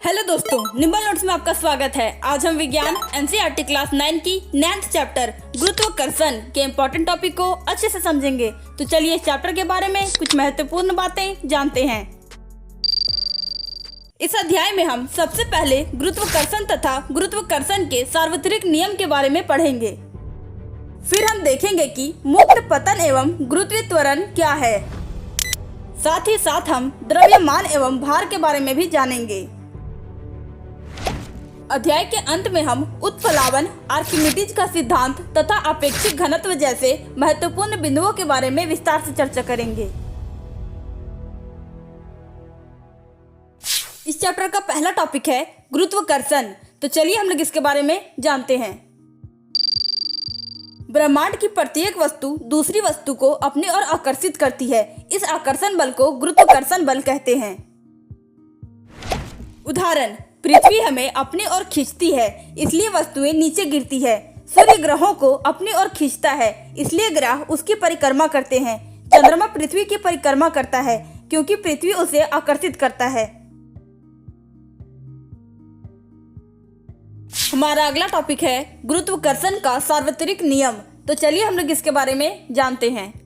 Hello दोस्तों, nimble notes में आपका स्वागत है। आज हम विज्ञान एनसीईआरटी क्लास 9 की 9th चैप्टर गुरुत्वाकर्षण के इम्पोर्टेंट टॉपिक को अच्छे से समझेंगे। तो चलिए इस चैप्टर के बारे में कुछ महत्वपूर्ण बातें जानते हैं। इस अध्याय में हम सबसे पहले गुरुत्वाकर्षण तथा गुरुत्वाकर्षण के सार्वत्रिक नियम के बारे में पढ़ेंगे। फिर हम देखेंगे कि मुक्त पतन एवं गुरुत्वीय त्वरण क्या है। साथ ही साथ हम द्रव्यमान एवं भार के बारे में भी जानेंगे। अध्याय के अंत में हम उत्प्लावन, आर्किमिडीज का सिद्धांत तथा अपेक्षिक घनत्व जैसे महत्वपूर्ण बिंदुओं के बारे में विस्तार से चर्चा करेंगे। इस चैप्टर का पहला टॉपिक है गुरुत्वाकर्षण। तो चलिए हम लोग इसके बारे में जानते हैं। ब्रह्मांड की प्रत्येक वस्तु दूसरी वस्तु को अपनी ओर आकर्षित करती है। इस आकर्षण बल को गुरुत्वाकर्षण बल कहते हैं। उदाहरण, पृथ्वी हमें अपनी ओर खींचती है, इसलिए वस्तुएं नीचे गिरती है। सूर्य ग्रहों को अपनी ओर खींचता है, इसलिए ग्रह उसकी परिक्रमा करते हैं। चंद्रमा पृथ्वी की परिक्रमा करता है, क्योंकि पृथ्वी उसे आकर्षित करता है। हमारा अगला टॉपिक है गुरुत्वाकर्षण का सार्वत्रिक नियम। तो चलिए हम लोग इसके बारे में जानते हैं।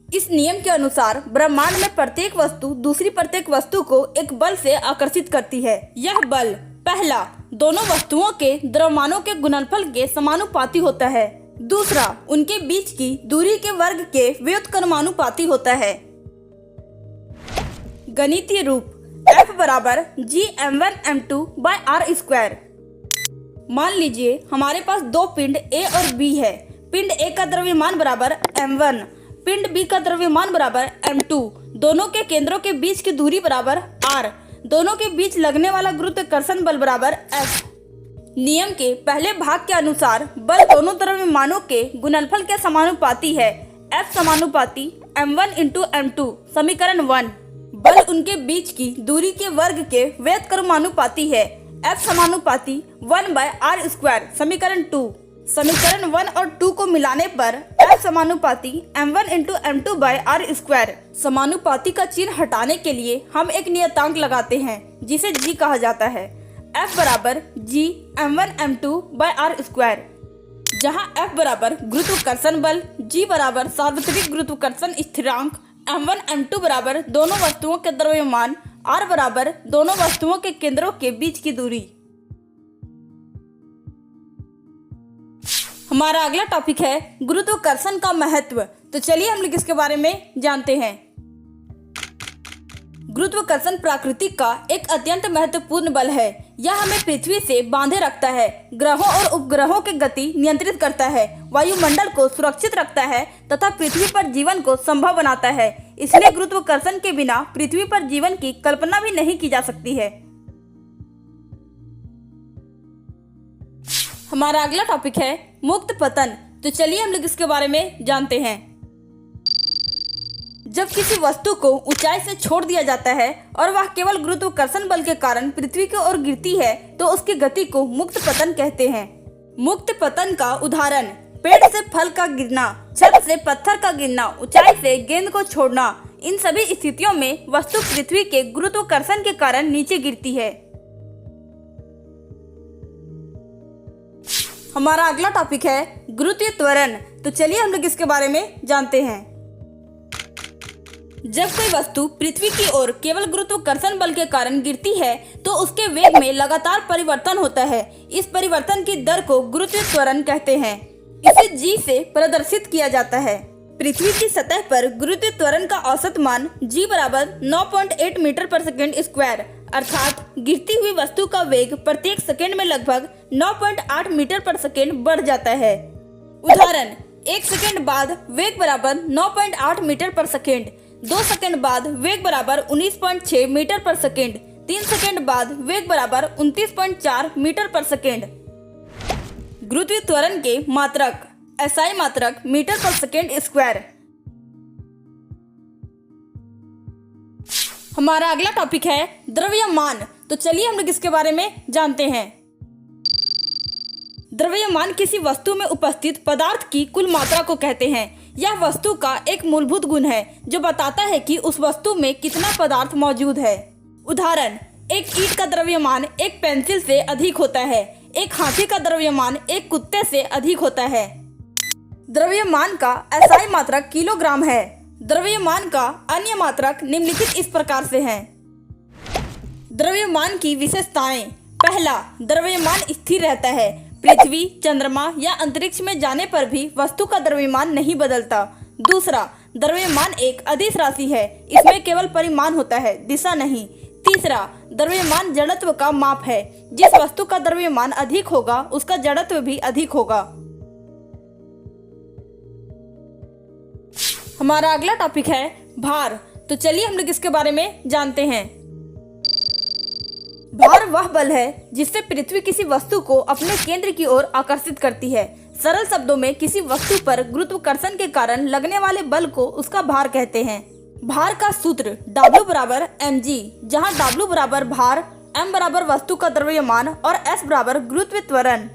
इस नियम के अनुसार ब्रह्मांड में प्रत्येक वस्तु दूसरी प्रत्येक वस्तु को एक बल से आकर्षित करती है। यह बल पहला, दोनों वस्तुओं के द्रव्यमानों के गुणनफल के समानुपाती होता है। दूसरा, उनके बीच की दूरी के वर्ग के व्युत्क्रमानुपाती होता है। गणितीय रूप F बराबर Gm1m2/r²। मान लीजिए हमारे पास दो पिंड A और B है। पिंड A का द्रव्यमान बराबर m1, पिंड B का द्रव्यमान बराबर m2। दोनों के केंद्रों के बीच की दूरी बराबर r। दोनों के बीच लगने वाला गुरुत्वाकर्षण बल बराबर F। नियम के पहले भाग के अनुसार बल दोनों द्रव्यमानों के गुणनफल के समानुपाती है। F समानुपाती m1 × m2, समीकरण 1। बल उनके बीच की दूरी के वर्ग के व्युत्क्रमानुपाती है। F समानुपाती 1/r², समीकरण 2। समीकरण 1 और 2 को मिलाने पर F समानुपाती m1 × m2/r²। समानुपाती का चिन्ह हटाने के लिए हम एक नियतांक लगाते हैं, जिसे G कहा जाता है। F बराबर Gm1m2/r², जहां F बराबर गुरुत्वाकर्षण बल, G बराबर सार्वत्रिक गुरुत्वाकर्षण स्थिरांक, m1 m2 बराबर दोनों वस्तुओं के द्रव्यमान, r बराबर दोनों वस्तुओं के केंद्रों के बीच की दूरी। हमारा अगला टॉपिक है गुरुत्वाकर्षण का महत्व। तो चलिए हम लोग इसके बारे में जानते हैं। गुरुत्वाकर्षण प्रकृति का एक अत्यंत महत्वपूर्ण बल है। यह हमें पृथ्वी से बांधे रखता है, ग्रहों और उपग्रहों की गति नियंत्रित करता है, वायुमंडल को सुरक्षित रखता है तथा पृथ्वी पर जीवन को संभव बनाता है। इसलिए गुरुत्वाकर्षण के बिना पृथ्वी पर जीवन की कल्पना भी नहीं की जा सकती है। हमारा अगला टॉपिक है मुक्त पतन। तो चलिए हम लोग इसके बारे में जानते हैं। जब किसी वस्तु को ऊंचाई से छोड़ दिया जाता है और वह केवल गुरुत्वाकर्षण बल के कारण पृथ्वी की ओर गिरती है, तो उसकी गति को मुक्त पतन कहते हैं। मुक्त पतन का उदाहरण, पेड़ से फल का गिरना, छत से पत्थर का गिरना, ऊंचाई से गेंद को छोड़ना। इन सभी स्थितियों में वस्तु पृथ्वी के गुरुत्वाकर्षण के कारण नीचे गिरती है। हमारा अगला टॉपिक है गुरुत्वीय त्वरण। तो चलिए हम लोग इसके बारे में जानते हैं। जब कोई वस्तु पृथ्वी की ओर केवल गुरुत्वाकर्षण बल के कारण गिरती है, तो उसके वेग में लगातार परिवर्तन होता है। इस परिवर्तन की दर को गुरुत्वीय त्वरण कहते हैं। इसे G से प्रदर्शित किया जाता है। पृथ्वी की सतह पर गुरुत्वीय त्वरण का औसत मान G बराबर 9.8 मीटर/सेकंड², अर्थात गिरती हुई वस्तु का वेग प्रत्येक सेकंड में लगभग 9.8 मीटर/सेकंड बढ़ जाता है। उदाहरण, 1 सेकंड बाद वेग बराबर 9.8 मीटर/सेकंड, 2 सेकंड बाद वेग बराबर 19.6 मीटर/सेकंड, 3 सेकंड बाद वेग बराबर 29.4 मीटर/सेकंड। गुरुत्वीय त्वरण के मात्रक SI मात्रक मीटर/सेकंड²। हमारा अगला टॉपिक है द्रव्यमान। तो चलिए हम लोग इसके बारे में जानते हैं। द्रव्यमान किसी वस्तु में उपस्थित पदार्थ की कुल मात्रा को कहते हैं। यह वस्तु का एक मूलभूत गुण है जो बताता है कि उस वस्तु में कितना पदार्थ मौजूद है। उदाहरण, एक ईंट का द्रव्यमान एक पेंसिल से अधिक होता है। एक हाथी का द्रव्यमान एक कुत्ते से अधिक होता है। द्रव्यमान का एसआई मात्रक किलोग्राम है। द्रव्यमान का अन्य मात्रक निम्नलिखित इस प्रकार से हैं। द्रव्यमान की विशेषताएं। पहला, द्रव्यमान स्थिर रहता है। पृथ्वी, चंद्रमा या अंतरिक्ष में जाने पर भी वस्तु का द्रव्यमान नहीं बदलता। दूसरा, द्रव्यमान एक अदिश राशि है। इसमें केवल परिमाण होता है, दिशा नहीं। तीसरा, द्रव्यमान जड़त्व का माप है। जिस वस्तु का द्रव्यमान अधिक होगा उसका जड़त्व भी अधिक होगा। हमारा अगला टॉपिक है भार। तो चलिए हम लोग इसके बारे में जानते हैं। भार वह बल है जिससे पृथ्वी किसी वस्तु को अपने केंद्र की ओर आकर्षित करती है। सरल शब्दों में किसी वस्तु पर गुरुत्वाकर्षण के कारण लगने वाले बल को उसका भार कहते हैं। भार का सूत्र W बराबर mg, जहाँ W बराबर भार, m बराबर वस्तु का द्रव्यमान और s बराबर गुरुत्व त्वरण।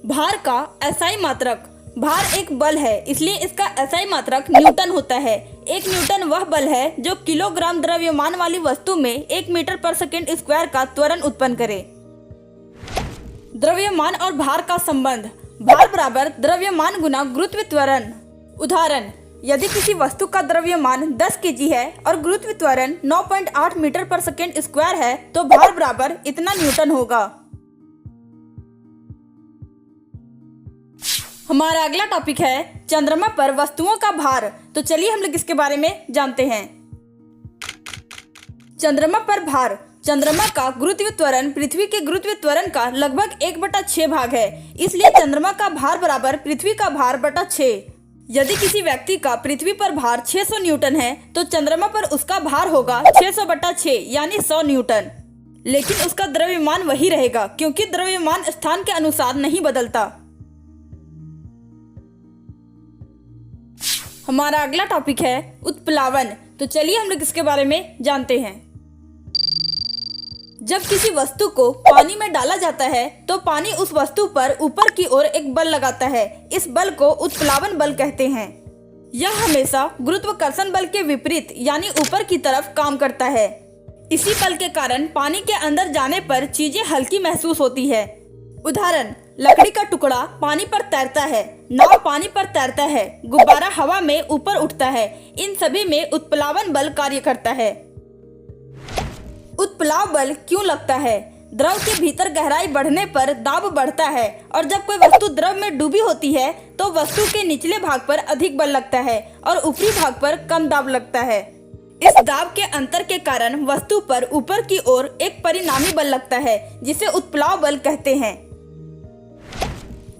भार का एसआई मात्रक। भार एक बल है, इसलिए इसका एसआई मात्रक न्यूटन होता है। एक न्यूटन वह बल है जो किलोग्राम द्रव्यमान वाली वस्तु में 1 मीटर पर सेकेंड स्क्वायर का त्वरण उत्पन्न करे। द्रव्यमान और भार का संबंध। भार बराबर द्रव्यमान गुना गुरुत्व त्वरण। उदाहरण, यदि किसी वस्तु का द्रव्यमान 10 kg है और गुरुत्व त्वरण 9.8 मीटर पर सेकेंड स्क्वायर है तो भार बराबर इतना न्यूटन होगा। हमारा अगला टॉपिक है चंद्रमा पर वस्तुओं का भार। तो चलिए हम लोग इसके बारे में जानते हैं। चंद्रमा पर भार। चंद्रमा का गुरुत्व त्वरण पृथ्वी के गुरुत्व त्वरण का लगभग 1/6 भाग है। इसलिए चंद्रमा का भार बराबर पृथ्वी का भार बटा 6। यदि किसी व्यक्ति का पृथ्वी पर भार 600 न्यूटन है तो चंद्रमा पर उसका भार होगा 600/6 यानी 100 न्यूटन। लेकिन उसका द्रव्यमान वही रहेगा क्योंकि द्रव्यमान स्थान के अनुसार नहीं बदलता। हमारा अगला टॉपिक है उत्प्लावन। तो चलिए हम लोग इसके बारे में जानते हैं। जब किसी वस्तु को पानी में डाला जाता है तो पानी उस वस्तु पर ऊपर की ओर एक बल लगाता है। इस बल को उत्प्लावन बल कहते हैं। यह हमेशा गुरुत्वाकर्षण बल के विपरीत यानी ऊपर की तरफ काम करता है। इसी बल के कारण पानी के अंदर जाने पर चीजें हल्की महसूस होती है। उदाहरण, लकड़ी का टुकड़ा पानी पर तैरता है, नाव पानी पर तैरता है, गुब्बारा हवा में ऊपर उठता है। इन सभी में उत्प्लावन बल कार्य करता है। उत्प्लाव बल क्यों लगता है? द्रव के भीतर गहराई बढ़ने पर दाब बढ़ता है और जब कोई वस्तु द्रव में डूबी होती है तो वस्तु के निचले भाग पर अधिक बल लगता है और ऊपरी भाग पर कम दाब लगता है। इस दाब के अंतर के कारण वस्तु पर ऊपर की ओर एक परिणामी बल लगता है जिसे उत्प्लाव बल कहते हैं।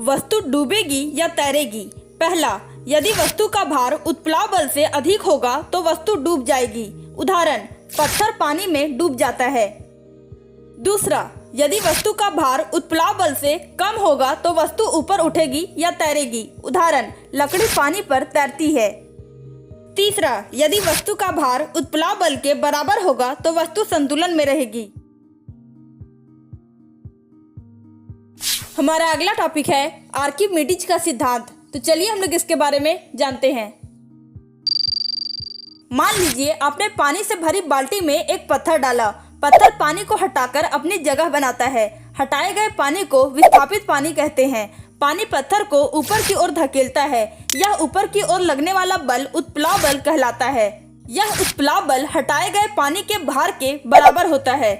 वस्तु डूबेगी या तैरेगी। पहला, यदि वस्तु का भार उत्प्लाव बल से अधिक होगा तो वस्तु डूब जाएगी। उदाहरण, पत्थर पानी में डूब जाता है। दूसरा, यदि वस्तु का भार उत्प्लाव बल से कम होगा तो वस्तु ऊपर उठेगी या तैरेगी। उदाहरण, लकड़ी पानी पर तैरती है। तीसरा, यदि वस्तु का भार उत्प्लाव बल के बराबर होगा तो वस्तु संतुलन में रहेगी। हमारा अगला टॉपिक है आर्किमिडीज का सिद्धांत। तो चलिए हम लोग इसके बारे में जानते हैं। मान लीजिए आपने पानी से भरी बाल्टी में एक पत्थर डाला। पत्थर पानी को हटाकर अपनी जगह बनाता है। हटाए गए पानी को विस्थापित पानी कहते हैं। पानी पत्थर को ऊपर की ओर धकेलता है। यह ऊपर की ओर लगने वाला बल उत्प्लाव बल कहलाता है। यह उत्प्लाव बल हटाए गए पानी के भार के बराबर होता है।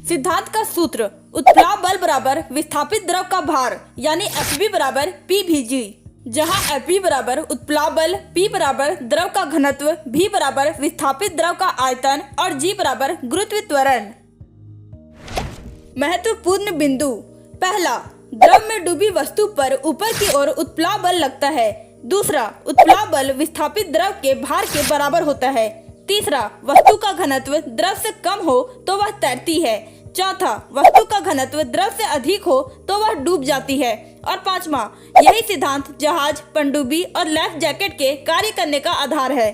सिद्धांत का सूत्र, उत्प्लाव बल बराबर विस्थापित द्रव का भार यानी Fb बराबर PVG, जहां Fb बराबर उत्प्लाव बल, P बराबर द्रव का घनत्व, V बराबर विस्थापित द्रव का आयतन और G बराबर गुरुत्व त्वरण। महत्वपूर्ण बिंदु। पहला, द्रव में डूबी वस्तु पर ऊपर की ओर उत्प्लाव बल लगता है। दूसरा, उत्प्लाव बल विस्थापित द्रव के भार के बराबर होता है। तीसरा, वस्तु का घनत्व द्रव से कम हो तो वह तैरती है। चौथा, वस्तु का घनत्व द्रव से अधिक हो तो वह डूब जाती है। और पांचवा, यही सिद्धांत जहाज, पनडुब्बी और लाइफ जैकेट के कार्य करने का आधार है।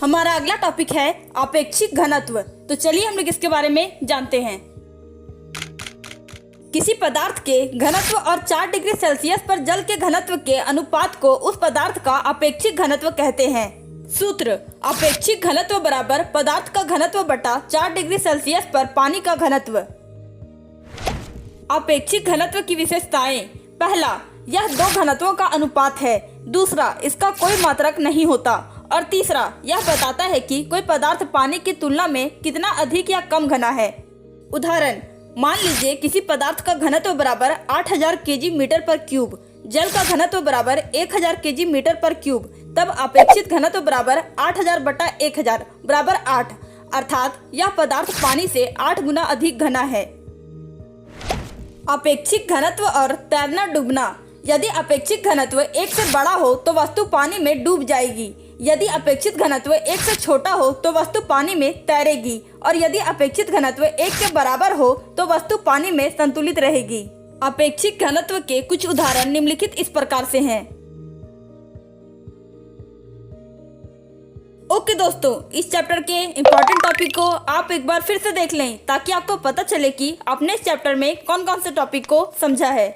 हमारा अगला टॉपिक है आपेक्षिक घनत्व। तो चलिए हम लोग इसके बारे में जानते हैं। किसी पदार्थ के घनत्व और 4 डिग्री सेल्सियस पर जल के घनत्व के अनुपात को उस पदार्थ का आपेक्षिक घनत्व कहते हैं। सूत्र: अपेक्षित घनत्व बराबर पदार्थ का घनत्व बटा 4 डिग्री सेल्सियस पर पानी का घनत्व। अपेक्षित घनत्व की विशेषताएं: पहला, यह दो घनत्वों का अनुपात है। दूसरा, इसका कोई मात्रक नहीं होता। और तीसरा, यह बताता है कि कोई पदार्थ पानी की तुलना में कितना अधिक या कम घना है। उदाहरण: मान लीजिए किसी पदार्थ का घनत्व बराबर 8000 केजी मीटर पर क्यूब, जल का घनत्व बराबर 1000 केजी मीटर पर क्यूब, तब अपेक्षित घनत्व बराबर 8000 बटा 1000 बराबर 8, अर्थात यह पदार्थ पानी से 8 गुना अधिक घना है। अपेक्षित घनत्व और तैरना डूबना: यदि अपेक्षित घनत्व 1 से बड़ा हो तो वस्तु पानी में डूब जाएगी। यदि अपेक्षित घनत्व 1 से छोटा हो तो वस्तु पानी में तैरेगी। और यदि अपेक्षित घनत्व 1 के बराबर हो तो वस्तु पानी में संतुलित रहेगी। अपेक्षित घनत्व के कुछ उदाहरण निम्नलिखित इस प्रकार से हैं। ओके दोस्तों, इस चैप्टर के इम्पोर्टेंट टॉपिक को आप एक बार फिर से देख लें ताकि आपको पता चले कि आपने इस चैप्टर में कौन कौन से टॉपिक को समझा है।